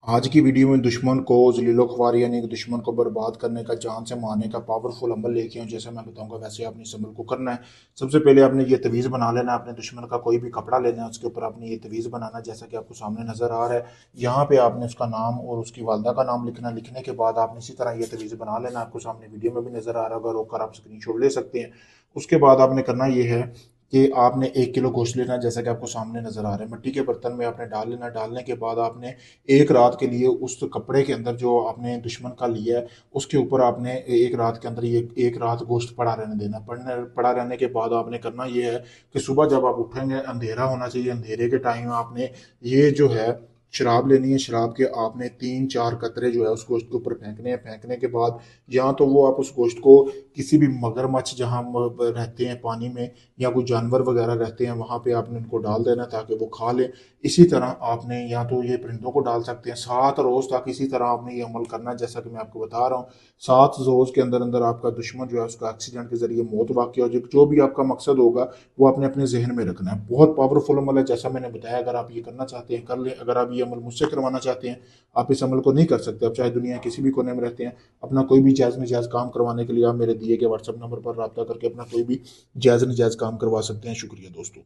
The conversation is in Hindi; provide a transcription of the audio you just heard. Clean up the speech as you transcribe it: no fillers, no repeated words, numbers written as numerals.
आज की वीडियो में दुश्मन को ज़लीलो ख्वार यानी कि दुश्मन को बर्बाद करने का, जान से मारने का पावरफुल अमल लेके आऊँ। जैसे मैं बताऊंगा वैसे आपने इस अमल को करना है। सबसे पहले आपने ये तवीज़ बना लेना है। अपने दुश्मन का कोई भी कपड़ा लेना है, उसके ऊपर आपने ये तवीज़ बनाना है जैसा कि आपको सामने नज़र आ रहा है। यहाँ पे आपने उसका नाम और उसकी वालदा का नाम लिखना। लिखने के बाद आपने इसी तरह ये तवीज़ बना लेना। आपको सामने वीडियो में भी नज़र आ रहा होगा, रोक कर आप स्क्रीन ले सकते हैं। उसके बाद आपने करना ये है कि आपने 1 किलो गोश्त लेना है जैसा कि आपको सामने नज़र आ रहा है। मिट्टी के बर्तन में आपने डाल लेना। डालने के बाद आपने एक रात के लिए उस कपड़े के अंदर जो आपने दुश्मन का लिया है उसके ऊपर आपने एक रात के अंदर ये एक रात गोश्त पड़ा रहने देना। पड़ा रहने के बाद आपने करना ये है कि सुबह जब आप उठेंगे अंधेरा होना चाहिए। अंधेरे के टाइम आपने ये जो है शराब लेनी है। शराब के आपने 3-4 कतरे जो है उस गोश्त के ऊपर फेंकने हैं। फेंकने के बाद या तो वो आप उस गोश्त को किसी भी मगरमच्छ जहाँ रहते हैं पानी में या कोई जानवर वगैरह रहते हैं वहां पे आपने उनको डाल देना ताकि वो खा ले। इसी तरह आपने या तो ये परिंदों को डाल सकते हैं 7 रोज तक। इसी तरह आपने ये अमल करना है जैसा कि मैं आपको बता रहा हूँ। 7 रोज के अंदर अंदर आपका दुश्मन जो है उसका एक्सीडेंट के जरिए मौत वाक़ हो जाए। जो भी आपका मकसद होगा वो आपने अपने जहन में रखना है। बहुत पावरफुल अमल है जैसा मैंने बताया। अगर आप ये करना चाहते हैं कर लें। अगर आप ये अमल मुझसे करवाना चाहते हैं, आप इस अमल को नहीं कर सकते। आप चाहे दुनिया किसी भी कोने में रहते हैं, अपना कोई भी जायज़ नजायज़ काम करवाने के लिए आप मेरे दिए गए व्हाट्सएप नंबर पर रब्ता करके अपना कोई भी जायज़ नजायज़ काम करवा सकते हैं। शुक्रिया दोस्तों।